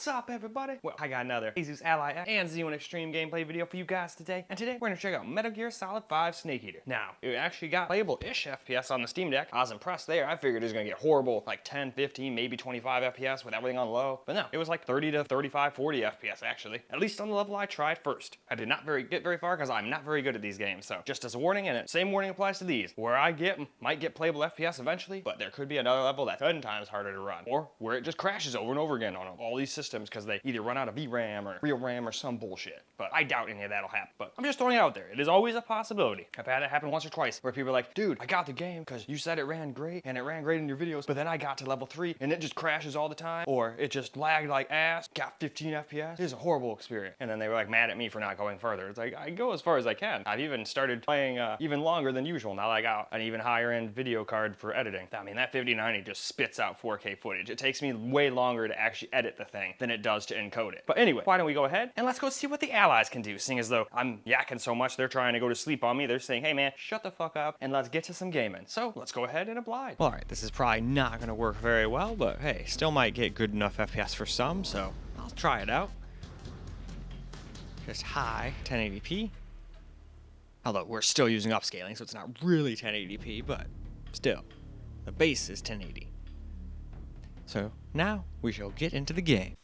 What's up, everybody? Well, I got another Asus Ally X and Z1 Extreme gameplay video for you guys today. And today, we're gonna check out Metal Gear Solid 5 Snake Eater. Now, it actually got playable-ish FPS on the Steam Deck. I was impressed there. I figured it was gonna get horrible, like 10, 15, maybe 25 FPS with everything on low. But no, it was like 30 to 35, 40 FPS actually. At least on the level I tried first. I did not get very far because I'm not very good at these games. So just as a warning, and the same warning applies to these. Where I might get playable FPS eventually, but there could be another level that's 10 times harder to run. Or where it just crashes over and over again on all these systems because they either run out of VRAM or real RAM or some bullshit. But I doubt any of that'll happen. But I'm just throwing it out there. It is always a possibility. I've had it happen once or twice where people are like, dude, I got the game because you said it ran great and it ran great in your videos, but then I got to level 3 and it just crashes all the time, or it just lagged like ass, got 15 FPS. It was a horrible experience. And then they were like mad at me for not going further. It's like, I go as far as I can. I've even started playing even longer than usual now that I got an even higher end video card for editing. I mean, that 5090 just spits out 4K footage. It takes me way longer to actually edit the thing than it does to encode it. But anyway, why don't we go ahead and let's go see what the allies can do, seeing as though I'm yakking so much they're trying to go to sleep on me. They're saying, hey man, shut the fuck up and let's get to some gaming. So let's go ahead and oblige. Well, alright, this is probably not gonna work very well, but hey, still might get good enough FPS for some, so I'll try it out. Just high 1080p. Although we're still using upscaling, so it's not really 1080p, but still, the base is 1080. So now we shall get into the game.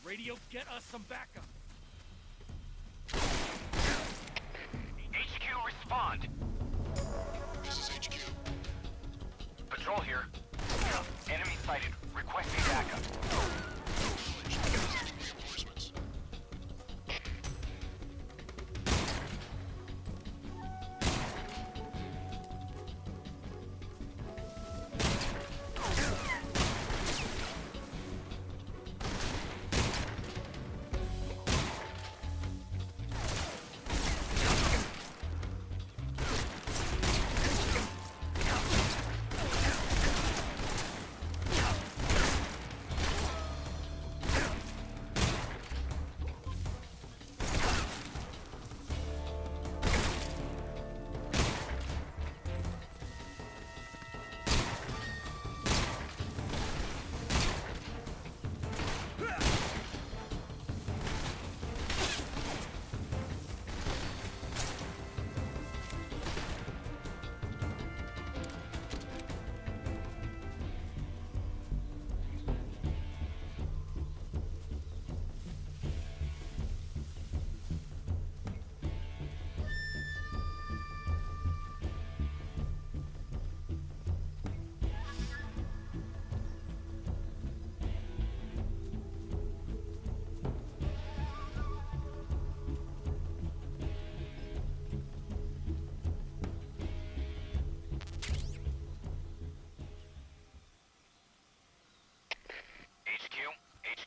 Radio, get us some backup. HQ, respond. This is HQ. Patrol here. Enemy sighted. Requesting backup. Reinforcements.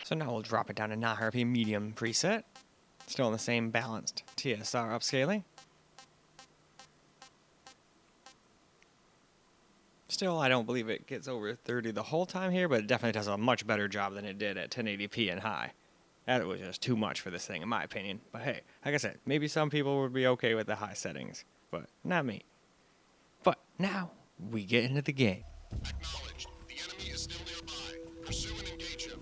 So now we'll drop it down to non-RP medium preset. Still in the same balanced TSR upscaling. Still, I don't believe it gets over 30 the whole time here, but it definitely does a much better job than it did at 1080p and high. That was just too much for this thing, in my opinion. But hey, like I said, maybe some people would be okay with the high settings, but not me. But now, we get into the game. Acknowledged. The enemy is still nearby. Pursue and engage him.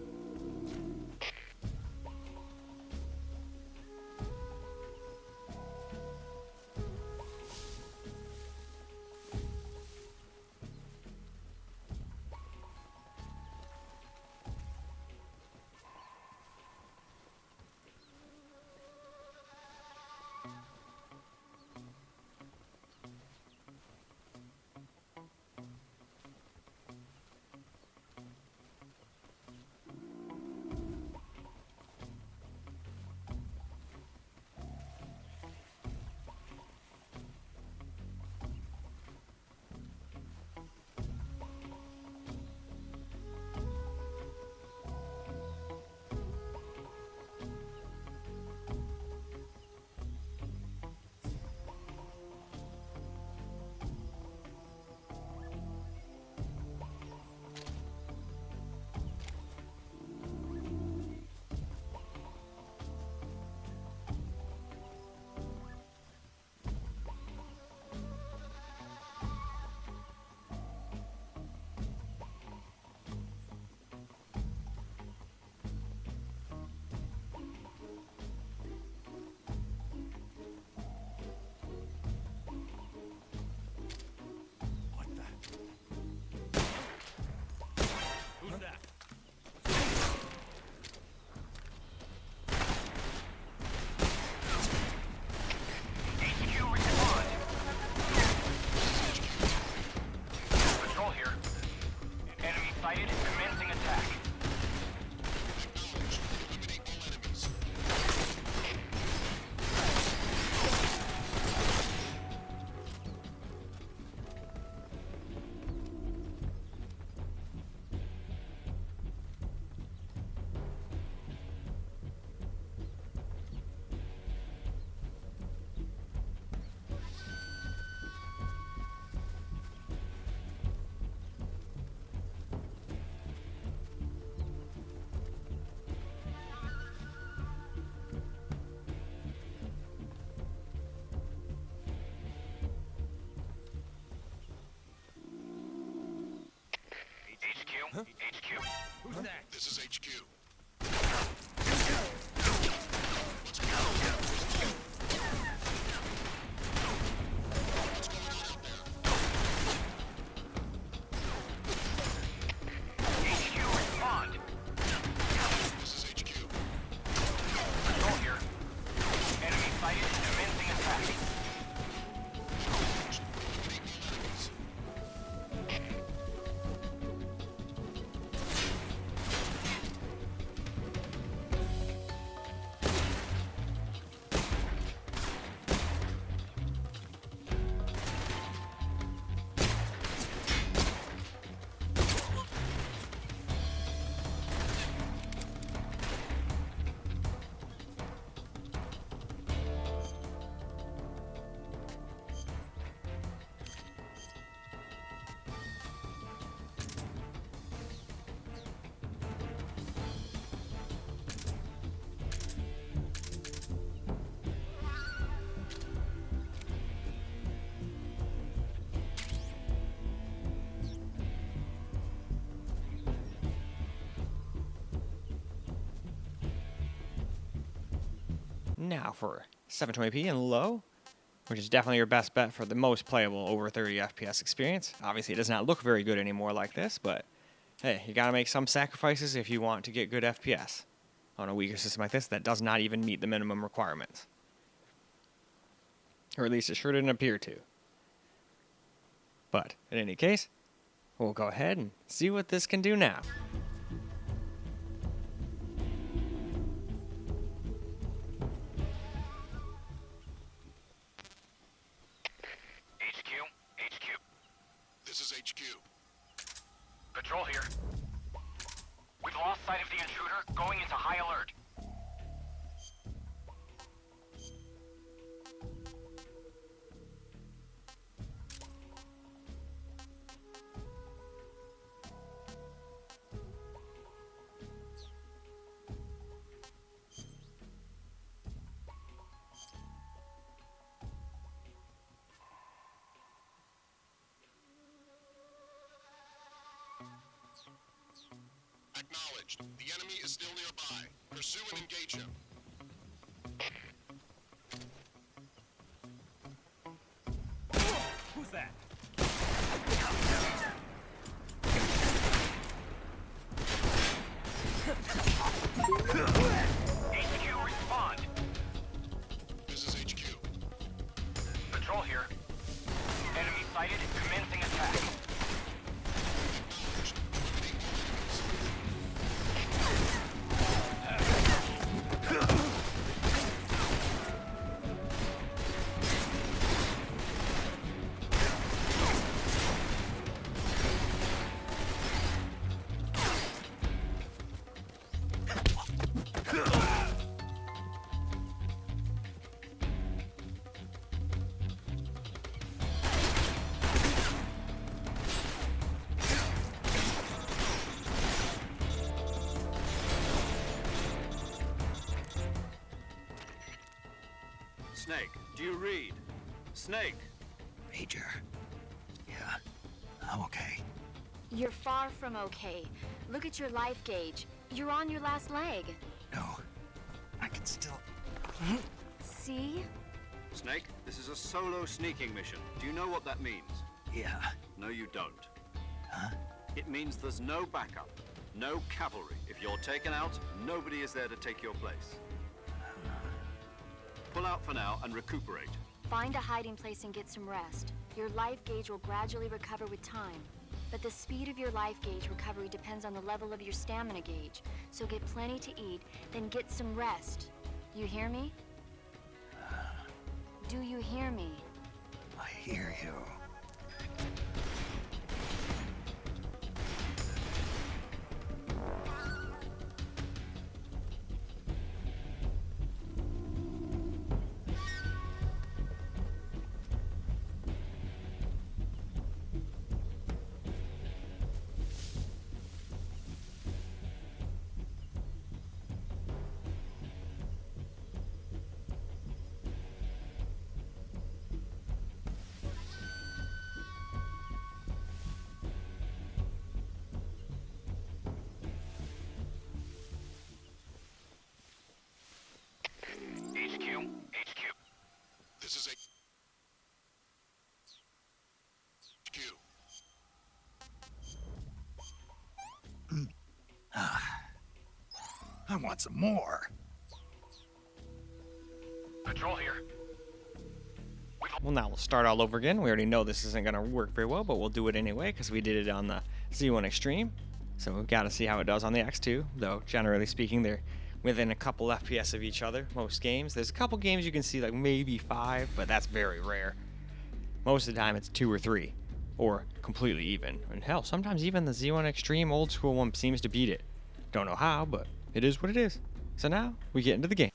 Who's that? HQ respond. Patrol here. Enemy sighted. Commencing attack. Acknowledged. Eliminate all enemies. HQ. Who's that? This is HQ. HQ respond. This is HQ. Patrol here. Enemy sighted. Commencing attack. Acknowledged. Eliminate all enemies. Now for 720p and low, which is definitely your best bet for the most playable over 30 FPS experience. Obviously, it does not look very good anymore like this, but hey, you gotta make some sacrifices if you want to get good FPS on a weaker system like this that does not even meet the minimum requirements. Or at least it sure didn't appear to. But in any case, we'll go ahead and see what this can do now. HQ. This is HQ. Patrol here. We've lost sight of the intruder. Going into high alert. acknowledged. The enemy is still nearby. Pursue and engage him. Who's that? HQ, respond. This is HQ. Patrol here. Enemy sighted, commencing attack. Snake, do you read? Snake! Major. Yeah, I'm okay. You're far from okay. Look at your life gauge. You're on your last leg. No, I can still... See? Snake, this is a solo sneaking mission. Do you know what that means? Yeah. No, you don't. Huh? It means there's no backup, no cavalry. If you're taken out, nobody is there to take your place. Pull out for now and recuperate. Find a hiding place and get some rest. Your life gauge will gradually recover with time. But the speed of your life gauge recovery depends on the level of your stamina gauge. So get plenty to eat, then get some rest. You hear me? Do you hear me? I hear you. HQ. This is HQ. I want some more. Patrol here. Well, now we'll start all over again. We already know this isn't going to work very well, but we'll do it anyway because we did it on the Z1 Extreme. So we've got to see how it does on the X2, though generally speaking, they're within a couple FPS of each other, most games. There's a couple games you can see like maybe 5, but that's very rare. Most of the time it's 2 or 3, or completely even. And hell, sometimes even the Z1 Extreme old school one seems to beat it. Don't know how, but it is what it is. So now we get into the game.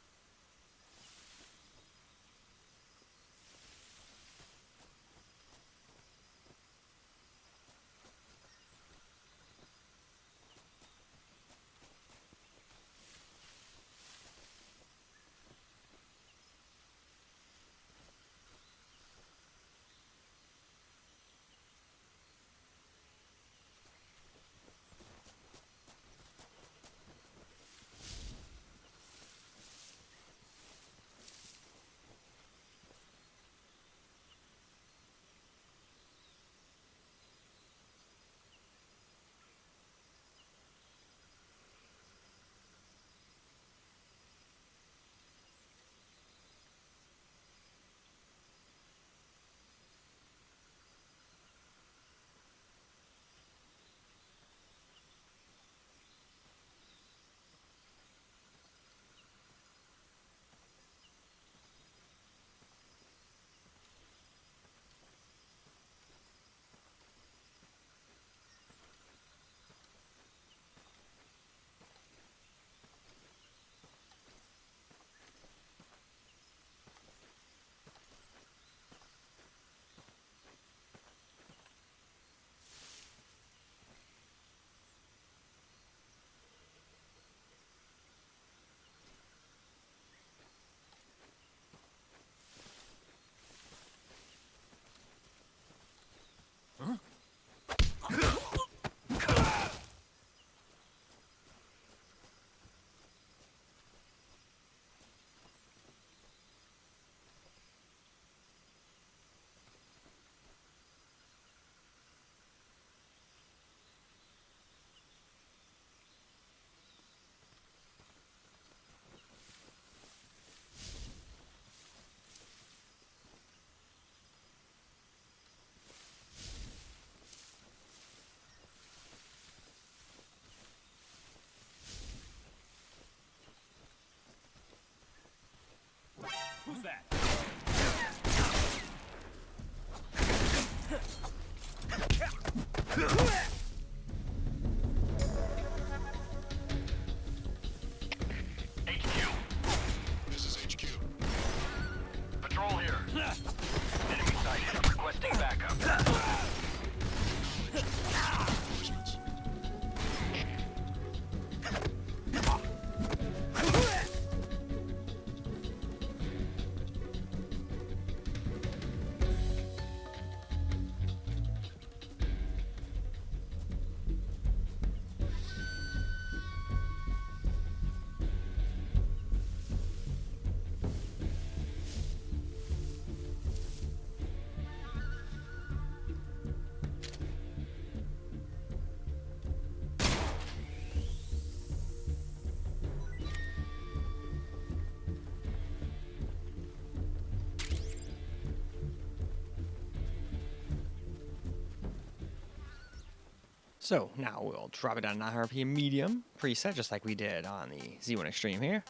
So now we'll drop it down to 900p medium preset, just like we did on the Z1 Extreme here.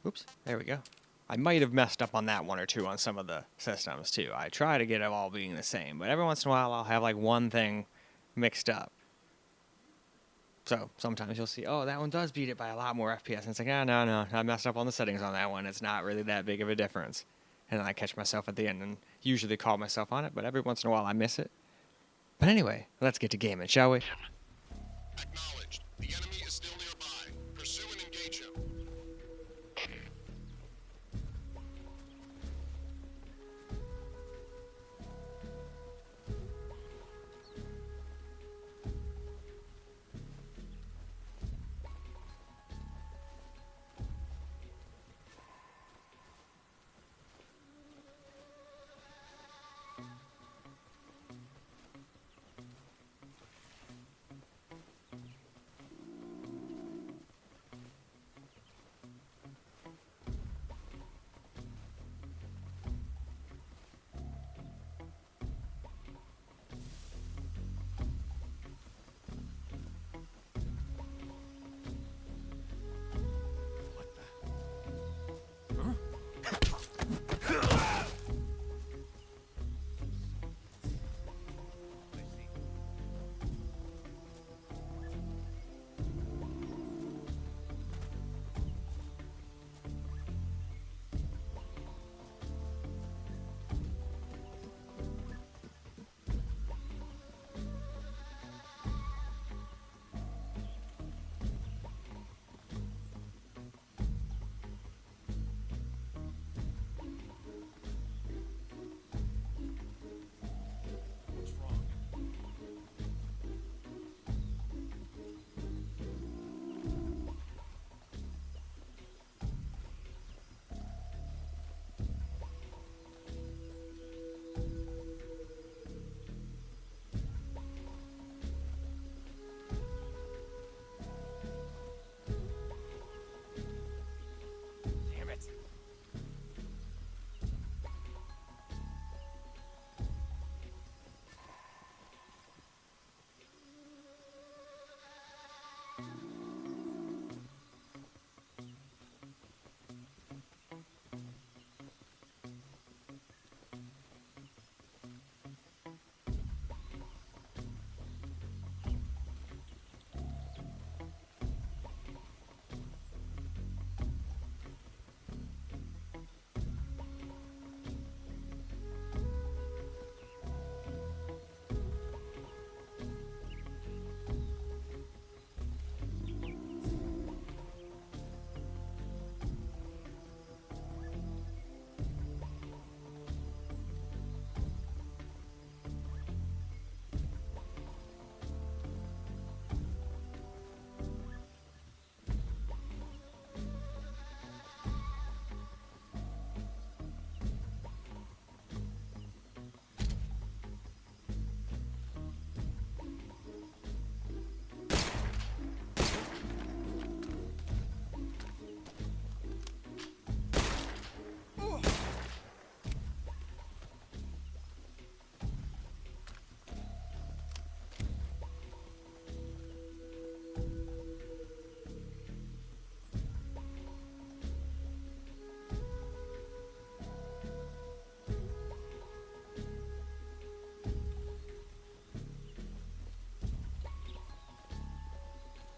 Oops, there we go. I might have messed up on that one or two on some of the systems too. I try to get them all being the same, but every once in a while I'll have like one thing mixed up. So sometimes you'll see, oh, that one does beat it by a lot more FPS. And it's like, no, I messed up on the settings on that one. It's not really that big of a difference. And then I catch myself at the end and usually call myself on it, but every once in a while I miss it. But anyway, let's get to gaming, shall we? Acknowledged. The enemy is still nearby. Pursue and engage him.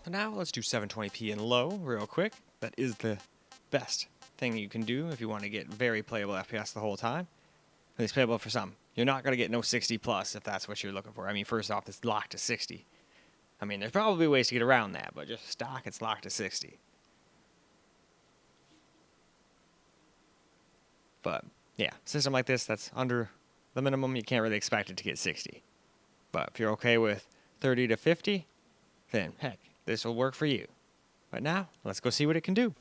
So now let's do 720p in low real quick. That is the best thing you can do if you want to get very playable FPS the whole time. At least playable for some. You're not going to get no 60 plus if that's what you're looking for. I mean, first off, it's locked to 60. I mean, there's probably ways to get around that, but just stock, it's locked to 60. But, yeah, system like this that's under the minimum, you can't really expect it to get 60. But if you're okay with 30 to 50, then, heck, this will work for you. But now, let's go see what it can do.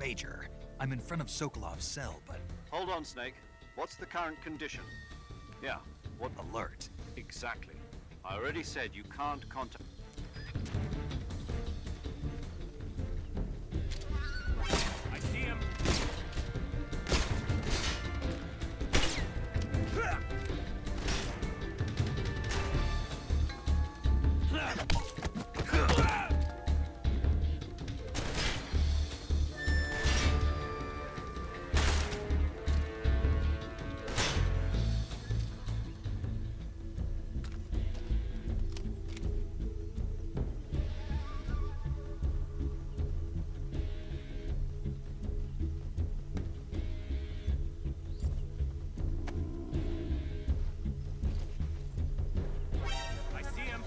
Major. I'm in front of Sokolov's cell, but Hold on, Snake. What's the current condition? Yeah, what alert. exactly? I already said you can't contact... I see him. I see him.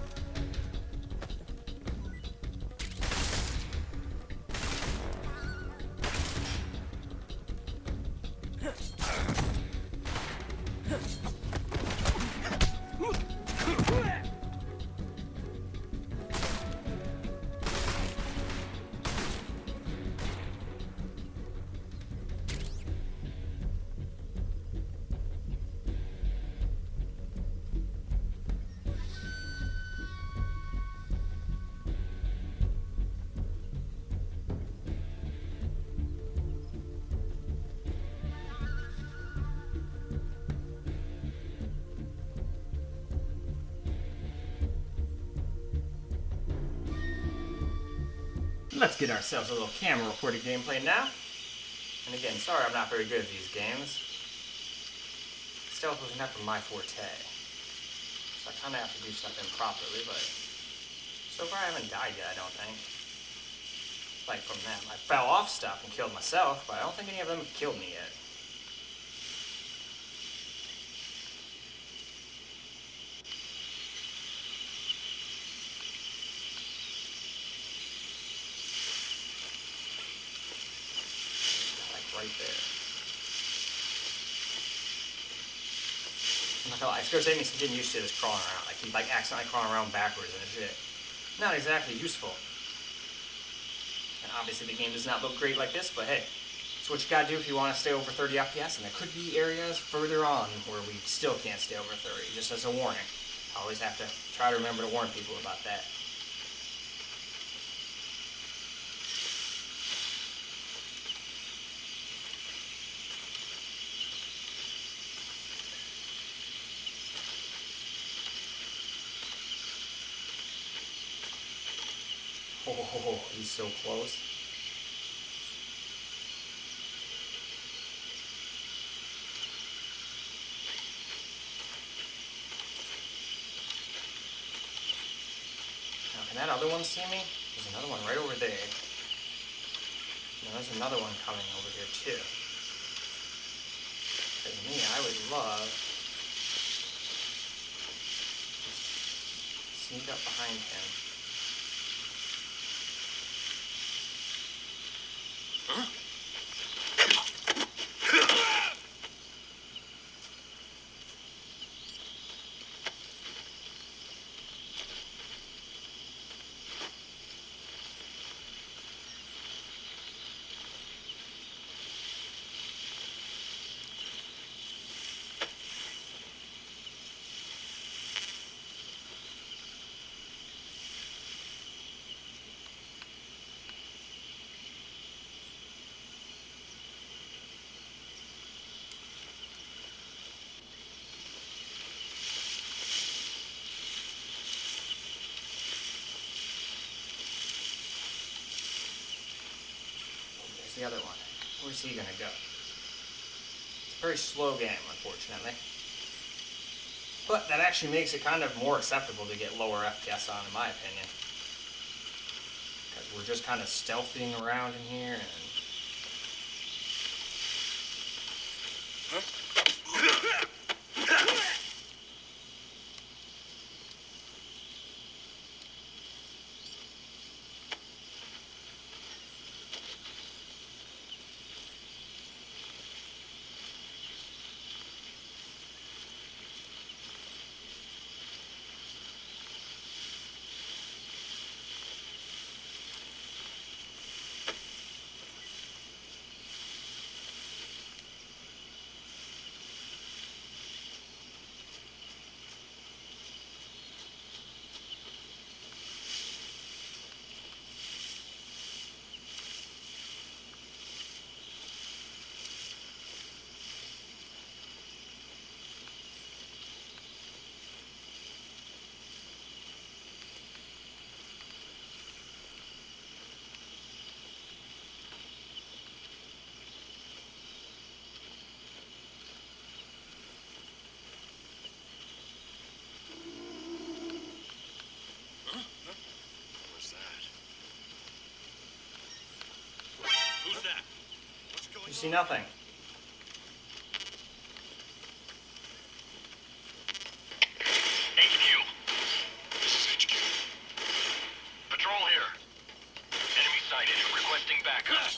Let's get ourselves a little camera recorded gameplay now. And again, sorry I'm not very good at these games. Stealth was never my forte. So I kind of have to do stuff improperly, but so far I haven't died yet, I don't think. Like from them. I fell off stuff and killed myself, but I don't think any of them have killed me yet. Right there. I'm not gonna lie, it's gonna take me some getting used to this crawling around. I keep like accidentally crawling around backwards and shit. Not exactly useful. And obviously the game does not look great like this, but hey, it's what you gotta do if you want to stay over 30 FPS, and there could be areas further on where we still can't stay over 30, just as a warning. I always have to try to remember to warn people about that. Oh, he's so close. Now, can that other one see me? There's another one right over there. Now, there's another one coming over here, too. Because me, I would love to sneak up behind him. The other one. Where's he gonna go? It's a very slow game, unfortunately. But that actually makes it kind of more acceptable to get lower FPS on, in my opinion. Because we're just kind of stealthing around in here and... You see nothing. HQ. This is HQ. Patrol here. Enemy sighted. Requesting backup.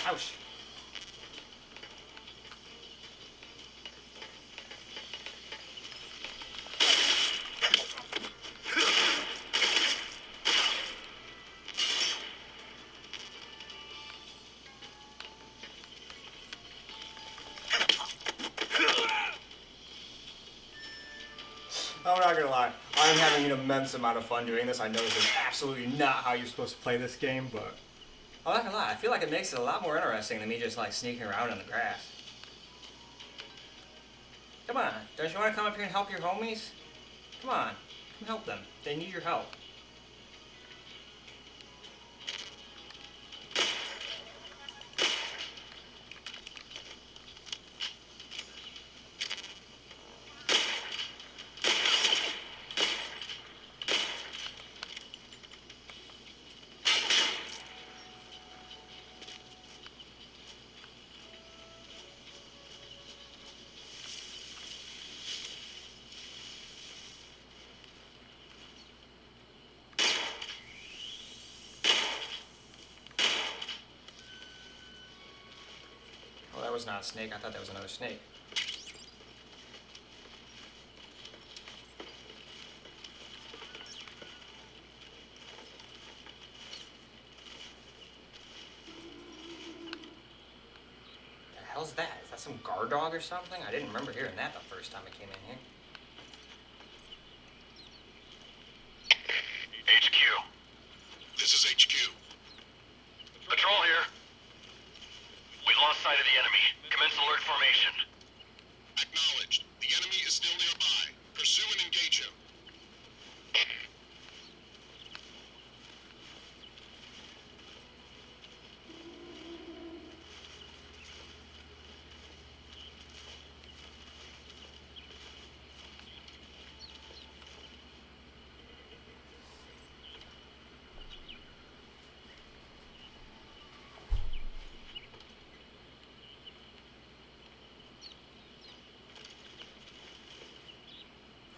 Ouch. I'm not gonna lie, I'm having an immense amount of fun doing this. I know this is absolutely not how you're supposed to play this game, but I'm not gonna lie, I feel like it makes it a lot more interesting than me just like sneaking around in the grass. Come on, don't you want to come up here and help your homies? Come on, come help them. They need your help. Well, that was not a snake. I thought that was another snake. The hell's that? Is that some guard dog or something? I didn't remember hearing that the first time I came in here. HQ. This is HQ. Patrol here. We've lost sight of the enemy. Commence alert formation. Acknowledged. The enemy is still nearby. Pursue and engage him.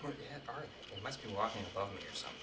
Where the heck are they? They must be walking above me or something.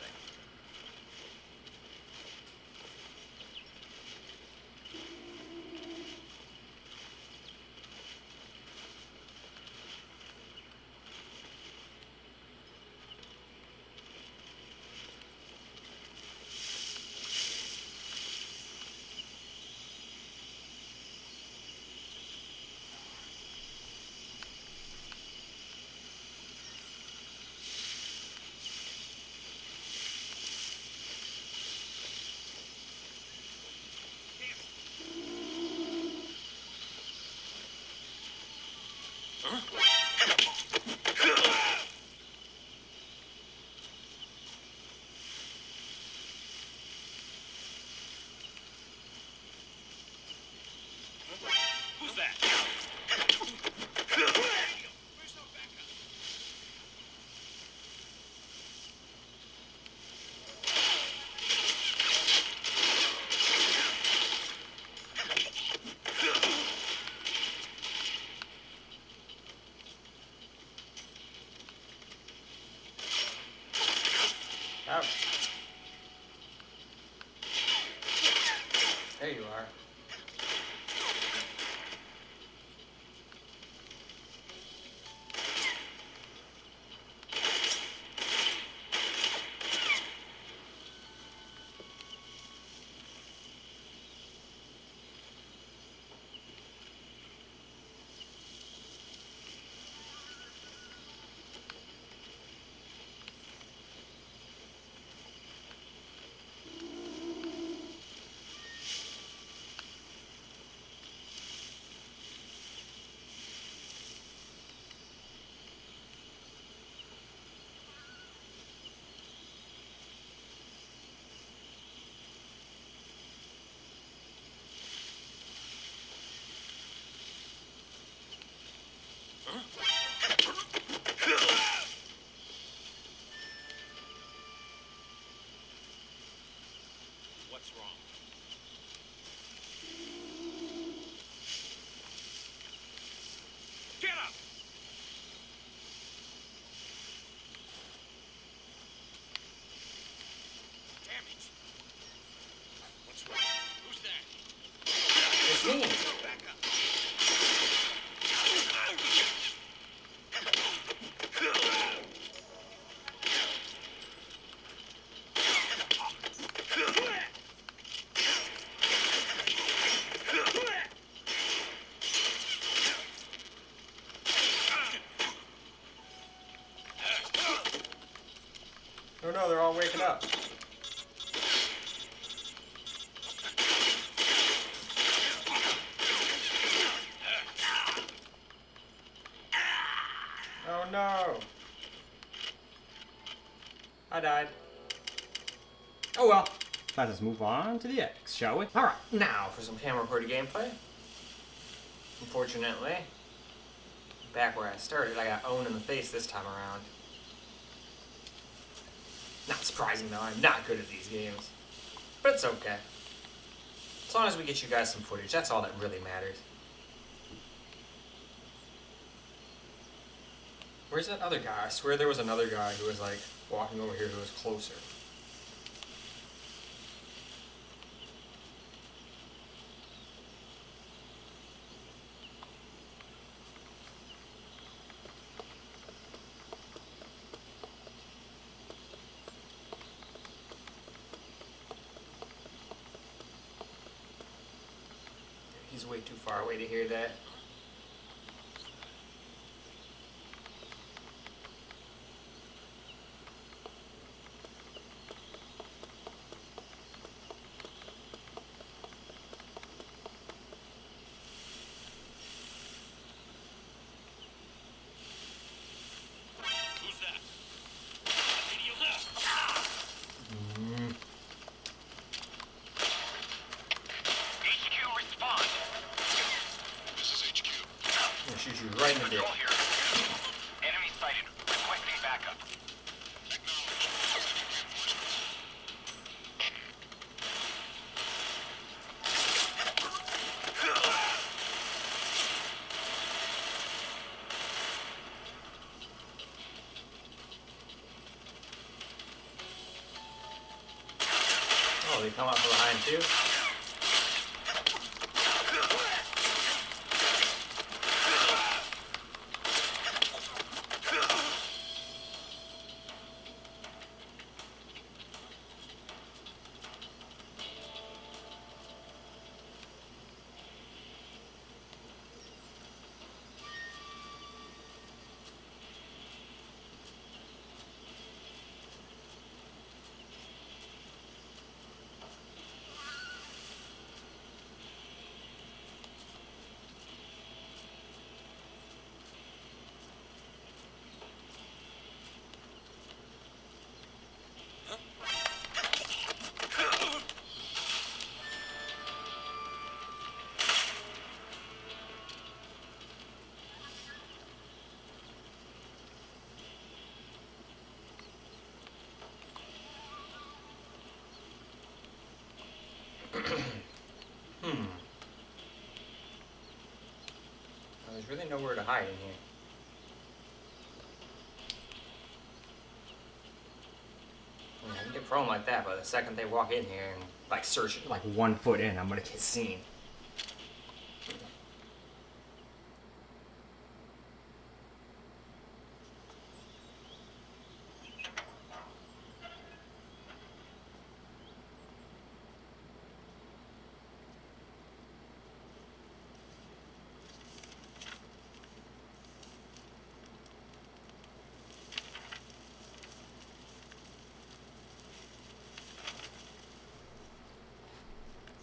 Me. Oh no, they're all waking up. Oh no. I died. Oh well. Let us move on to the X, shall we? Alright, now for some camera recorded gameplay. Unfortunately, back where I started, I got owned in the face this time around. Not surprising though, I'm not good at these games. But it's okay. As long as we get you guys some footage, that's all that really matters. Where's that other guy? I swear there was another guy who was like walking over here who was closer. He's way too far away to hear that. Who's that? Video HQ, respond. This is HQ. I'm gonna shoot you right in the dick. Patrol here. Enemy sighted. Requesting backup. Acknowledged. Sending reinforcements. Oh, they come up from behind too? There's really nowhere to hide in here. I mean, I can get prone like that, but the second they walk in here and like search like 1 foot in, I'm gonna get seen.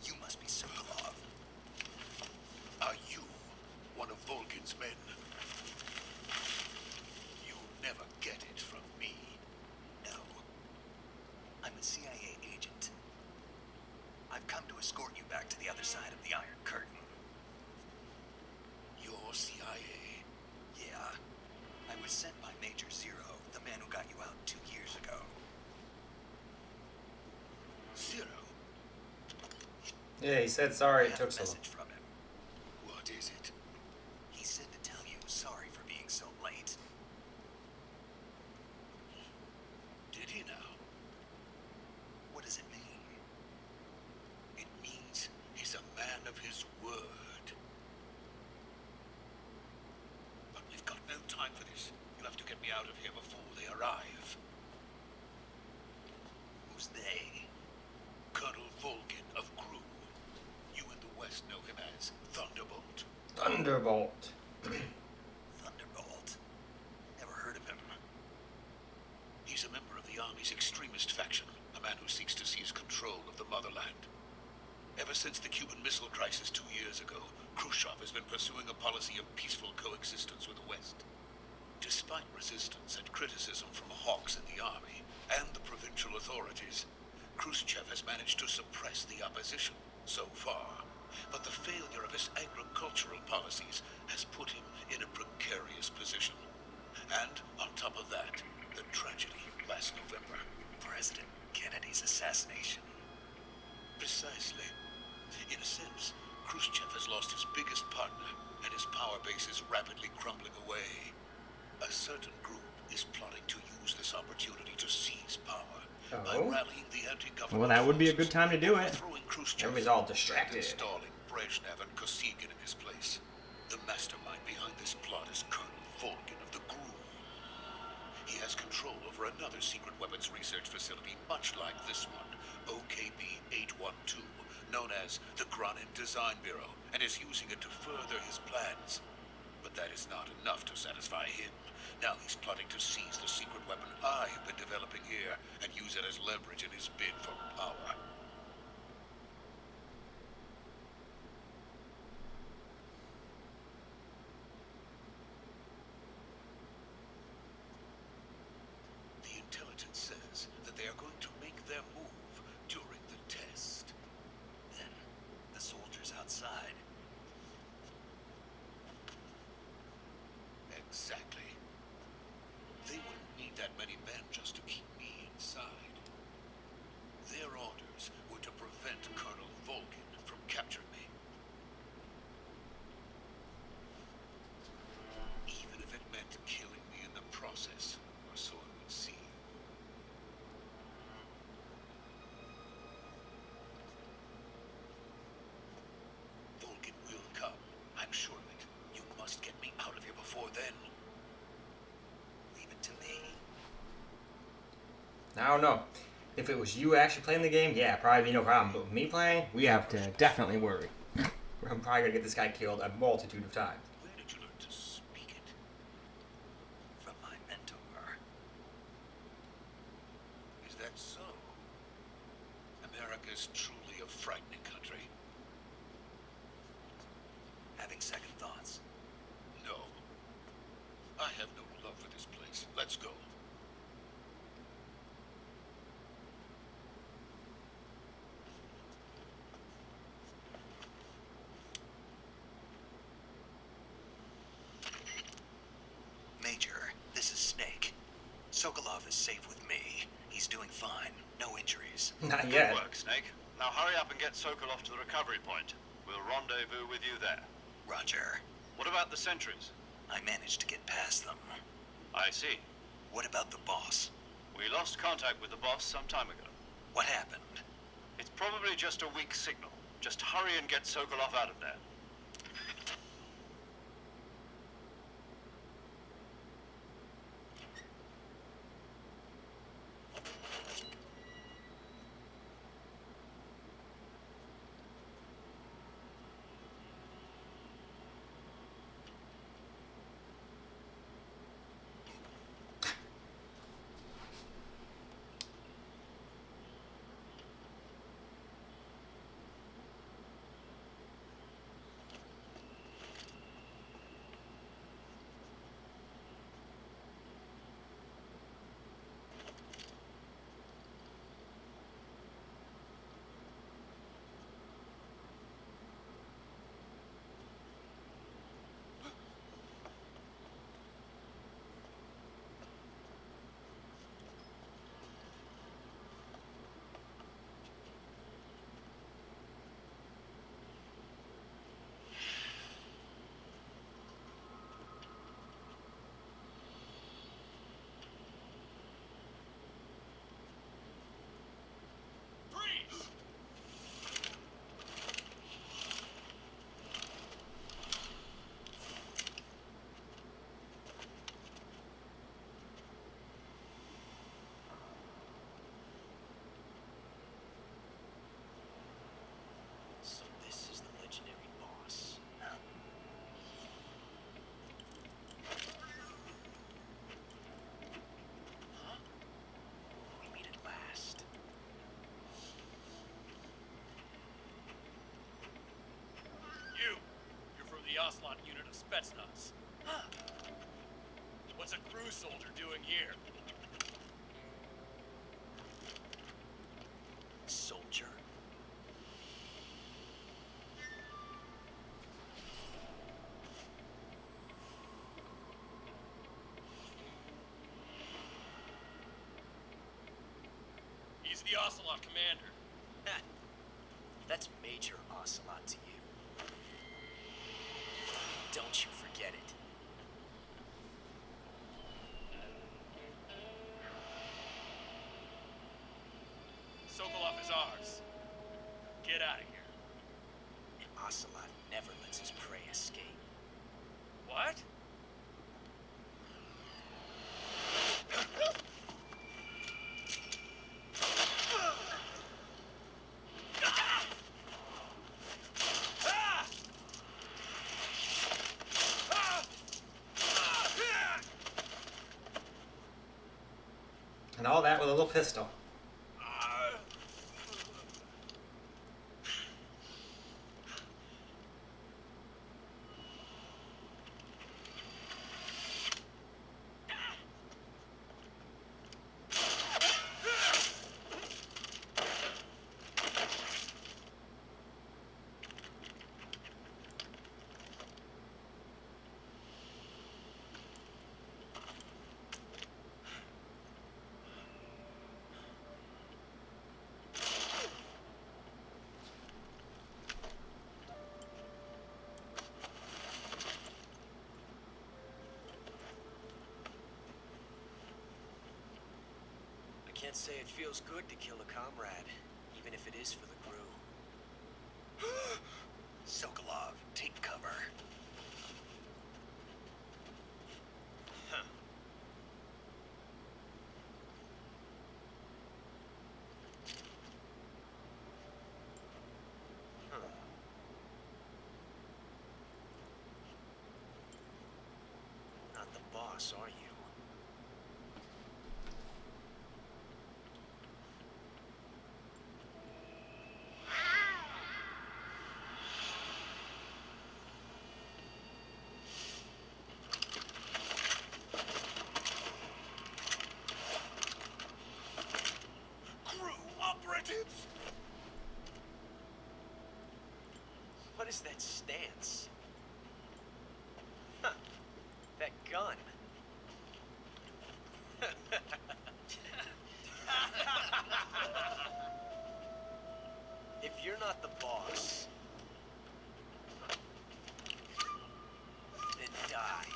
You must be Sokolov. Are you one of Volkin's men? You'll never get it from me. No. I'm a CIA agent. I've come to escort you back to the other side of the Iron Curtain. You're CIA. Yeah. I was sent by Major Zero, the man who got you out 2 years ago. Zero. Yeah, he said sorry I it have took a so long. message from him. What is it? He said to tell you sorry for being so late. Did he now? What does it mean? It means he's a man of his word. Thunderbolt. Thunderbolt. Never heard of him. He's a member of the Army's extremist faction, a man who seeks to seize control of the motherland. Ever since the Cuban Missile Crisis 2 years ago, Khrushchev has been pursuing a policy of peaceful coexistence with the West. Despite resistance and criticism from hawks in the Army and the provincial authorities, Khrushchev has managed to suppress the opposition so far. But the failure of his agricultural policies has put him in a precarious position. And on top of that, the tragedy last November. President Kennedy's assassination. Precisely. In a sense, Khrushchev has lost his biggest partner, and his power base is rapidly crumbling away. A certain group is plotting to use this opportunity to seize power by rallying the anti-government. Well, that would be a good time to do it. Overthrowing Khrushchev Everybody's all and distracted. installing Brezhnev and Kosygin in his place. The mastermind behind this plot is Colonel Volgin of the GRU. He has control over another secret weapons research facility much like this one, OKB-812, known as the Granin Design Bureau, and is using it to further his plans. But that is not enough to satisfy him. Now he's plotting to seize the secret weapon I have been developing here and use it as leverage in his bid for power. The intelligence says that they are going to make their move during the test. Then, the soldiers outside. Exactly. They wouldn't need that many men just to keep me inside. Their orders were to prevent Colonel Volgin from capturing me. Even if it meant killing me in the process, or so it would seem. Volgin will come. I'm sure of it. You must get me out of here before then. Leave it to me. I don't know. If it was you actually playing the game, yeah, probably be no problem. But with me playing, we have to definitely worry. I'm probably going to get this guy killed a multitude of times. Where did you learn to speak it? From my mentor. Is that so? America is truly a frightening country. Having second thoughts? No. I have no love for this place. Let's go. Major, this is Snake. Sokolov is safe with me. He's doing fine. No injuries. Not Good yet. work, Snake. Now hurry up and get Sokolov to the recovery point. We'll rendezvous with you there. Roger. What about the sentries? I managed to get past them. I see. What about the boss? We lost contact with the boss some time ago. What happened? It's probably just a weak signal. Just hurry and get Sokolov out of there. What's a crew soldier doing here? Soldier? He's the Ocelot commander. That's Major Ocelot to you. Don't you forget it. Sokolov is ours. Get out of here. And Ocelot never lets his prey escape. What? And all that with a little pistol. I can't say it feels good to kill a comrade, even if it is for the crew. Sokolov, take cover. Huh. Huh. Not the boss, are you? What is that stance? Huh. That gun. If you're not the boss, then die.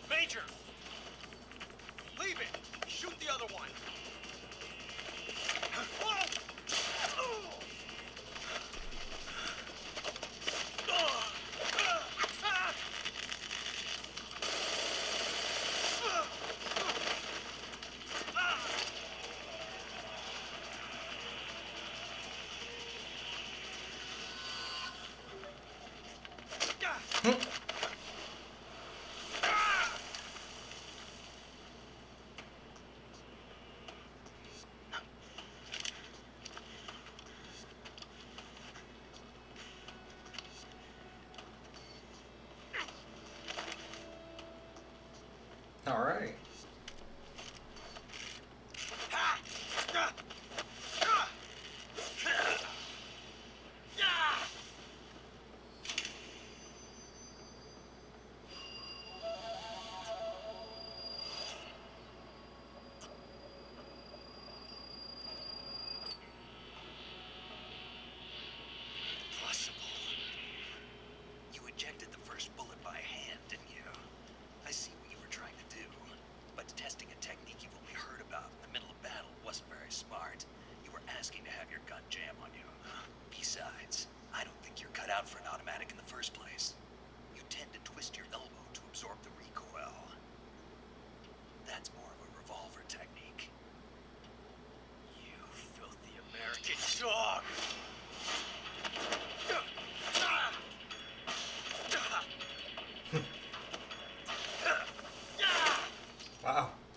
Major! Leave it! Shoot the other one!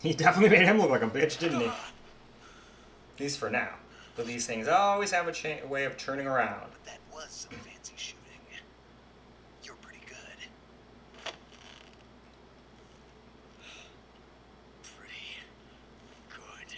He definitely made him look like a bitch, didn't he? At least for now. But these things always have a way of turning around. But that was some fancy shooting. You're pretty good. Pretty good.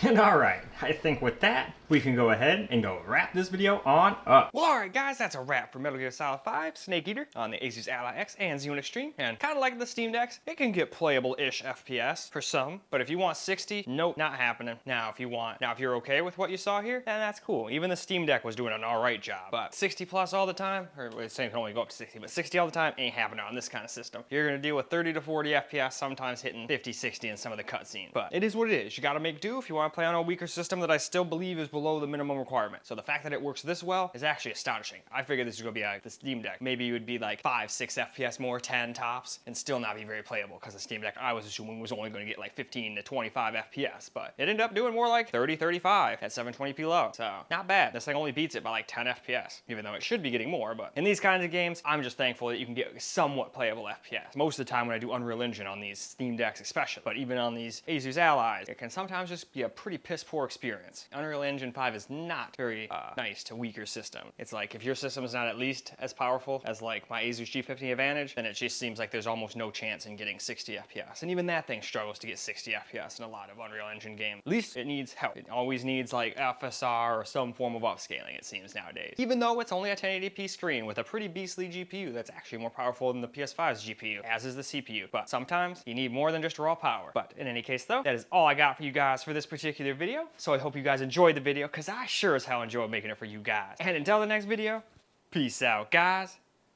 And alright, I think with that, we can go ahead and go wrap this video on up. Well, alright guys, that's a wrap for Metal Gear Solid 5 Snake Eater on the Asus Ally X and Xeon Extreme. And kind of like the Steam Decks, it can get playable-ish FPS for some, but if you want 60, nope, not happening. Now, if you're okay with what you saw here, then that's cool. Even the Steam Deck was doing an alright job. But 60 plus all the time, or it's saying it can only go up to 60, but 60 all the time ain't happening on this kind of system. You're gonna deal with 30 to 40 FPS, sometimes hitting 50, 60 in some of the cutscenes. But it is what it is. You gotta make do if you want to play on a weaker system that I still believe is below the minimum requirement. So the fact that it works this well is actually astonishing. I figured this was gonna be like the Steam Deck. Maybe it would be like 5, 6 FPS more, 10 tops, and still not be very playable because the Steam Deck I was assuming was only gonna get like 15 to 25 FPS, but it ended up doing more like 30, 35 at 720p low. So not bad. This thing only beats it by like 10 FPS, even though it should be getting more. But in these kinds of games, I'm just thankful that you can get somewhat playable FPS. Most of the time when I do Unreal Engine on these Steam Decks especially, but even on these Asus Allies, it can sometimes just be a pretty piss poor experience. Unreal Engine 5 is not very nice to weaker system. It's like if your system is not at least as powerful as like my Asus G50 Advantage, then it just seems like there's almost no chance in getting 60 FPS. And even that thing struggles to get 60 FPS in a lot of Unreal Engine games. At least it needs help. It always needs like FSR or some form of upscaling, it seems nowadays. Even though it's only a 1080p screen with a pretty beastly GPU that's actually more powerful than the PS5's GPU, as is the CPU. But sometimes you need more than just raw power. But in any case though, that is all I got for you guys for this particular video. So I hope you guys enjoyed the video, because I sure as hell enjoyed making it for you guys. And until the next video, peace out, guys.